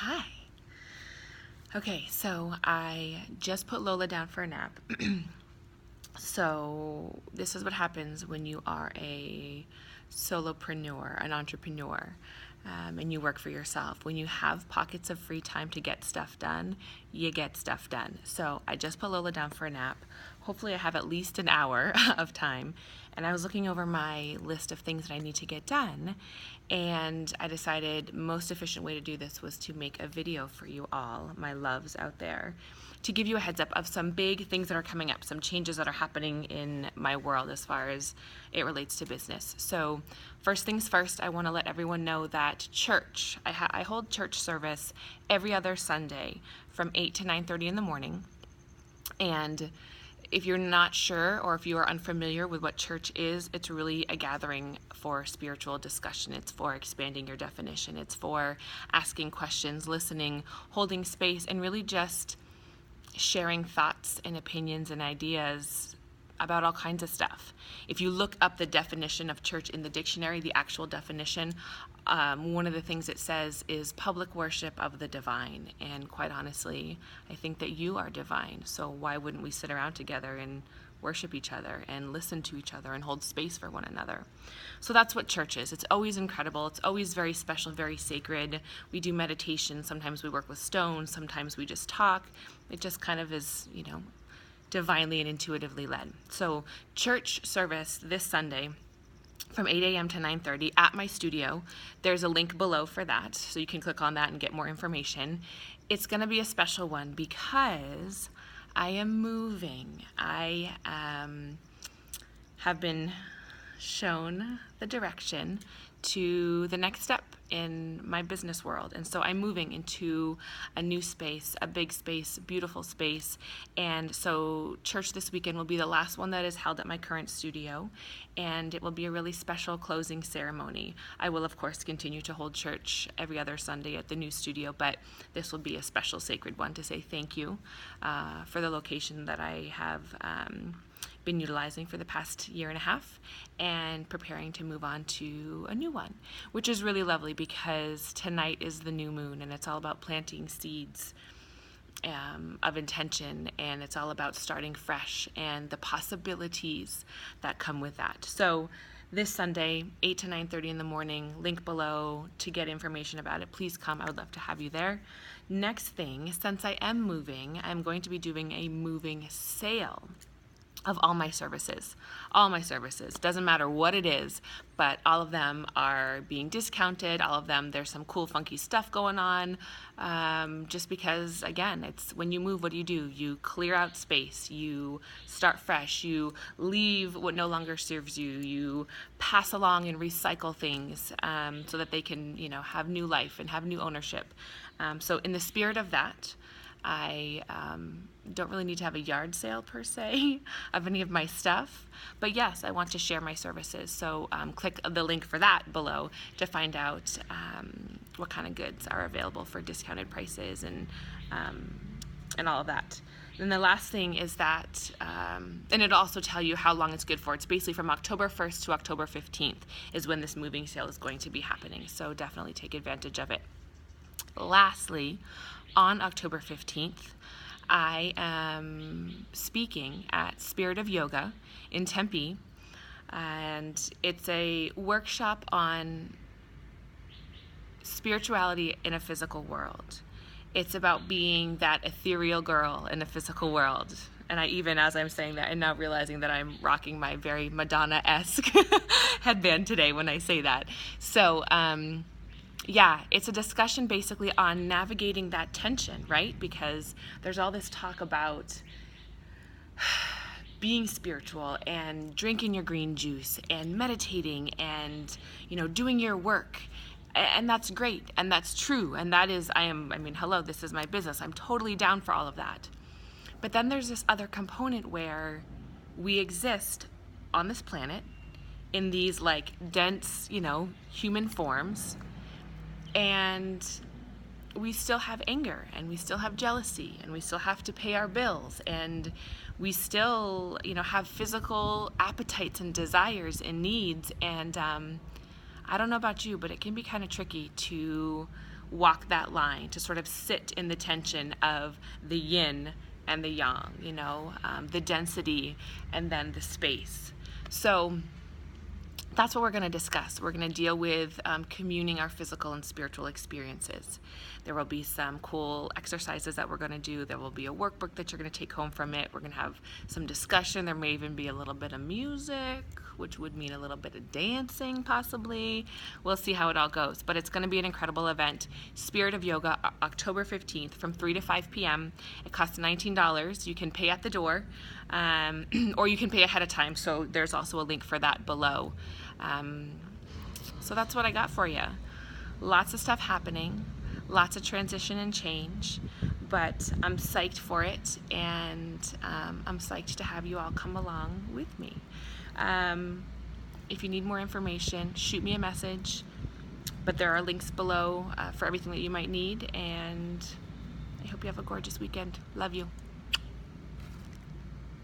Hi. Okay, so I just put Lola down for a nap. So this is what happens when you are a solopreneur, an entrepreneur, and you work for yourself. When you have pockets of free time to get stuff done, you get stuff done. So I just put Lola down for a nap. Hopefully I have at least an hour of time. And I was looking over my list of things that I need to get done, and I decided most efficient way to do this was to make a video for you all, my loves out there, to give you a heads up of some big things that are coming up, some changes that are happening in my world as far as it relates to business. So first things first, I want to let everyone know that church, I hold church service every other Sunday from 8 to 9:30 in the morning. And if you're not sure or if you are unfamiliar with what church is, it's really a gathering for spiritual discussion. It's for expanding your definition. It's for asking questions, listening, holding space, and really just sharing thoughts and opinions and ideas about all kinds of stuff. If you look up the definition of church in the dictionary, the actual definition, one of the things it says is public worship of the divine. And quite honestly, I think that you are divine. So why wouldn't we sit around together and worship each other and listen to each other and hold space for one another? So that's what church is. It's always incredible. It's always very special, very sacred. We do meditation. Sometimes we work with stones. Sometimes we just talk. It just kind of is, divinely and intuitively led. So church service this Sunday from 8 a.m. to 9:30 at my studio. There's a link below for that, so you can click on that and get more information. It's going to be a special one because I am moving. I have been shown the direction to the next step in my business world. And so I'm moving into a new space, a big space, beautiful space. And so church this weekend will be the last one that is held at my current studio, and it will be a really special closing ceremony. I will, of course, continue to hold church every other Sunday at the new studio, but this will be a special sacred one to say thank you for the location that I have been utilizing for the past year and a half, and preparing to move on to a new one, which is really lovely because tonight is the new moon, and it's all about planting seeds of intention, and it's all about starting fresh and the possibilities that come with that. So this Sunday, 8 to 9:30 in the morning, link below to get information about it. Please come. I would love to have you there. Next thing, since I am moving, I'm going to be doing a moving sale of all my services. All my services. Doesn't matter what it is, but all of them are being discounted. All of them, there's some cool, funky stuff going on. Just because, again, it's when you move, what do? You clear out space. You start fresh. You leave what no longer serves you. You pass along and recycle things so that they can, have new life and have new ownership. So in the spirit of that, I don't really need to have a yard sale per se of any of my stuff, but yes, I want to share my services. So click the link for that below to find out what kind of goods are available for discounted prices and all of that. And the last thing is that, and it'll also tell you how long it's good for. It's basically from October 1st to October 15th is when this moving sale is going to be happening. So definitely take advantage of it. Lastly, on October 15th, I am speaking at Spirit of Yoga in Tempe, and it's a workshop on spirituality in a physical world. It's about being that ethereal girl in a physical world. And I even, as I'm saying that, and now realizing that I'm rocking my very Madonna-esque headband today when I say that. So, yeah, it's a discussion basically on navigating that tension, right? Because there's all this talk about being spiritual and drinking your green juice and meditating and, doing your work. And that's great. And that's true. And that is, hello, this is my business. I'm totally down for all of that. But then there's this other component where we exist on this planet in these dense, human forms. And we still have anger, and we still have jealousy, and we still have to pay our bills, and we still, have physical appetites and desires and needs. And I don't know about you, but it can be kind of tricky to walk that line, to sort of sit in the tension of the yin and the yang, the density and then the space. So that's what we're going to discuss. We're going to deal with communing our physical and spiritual experiences. There will be some cool exercises that we're going to do. There will be a workbook that you're going to take home from it. We're going to have some discussion. There may even be a little bit of music, which would mean a little bit of dancing possibly. We'll see how it all goes. But it's going to be an incredible event. Spirit of Yoga, October 15th from 3 to 5 p.m. It costs $19. You can pay at the door, or you can pay ahead of time. So there's also a link for that below. So that's what I got for you. Lots of stuff happening, lots of transition and change, but I'm psyched for it, and I'm psyched to have you all come along with me. If you need more information, shoot me a message, but there are links below for everything that you might need, and I hope you have a gorgeous weekend. Love you.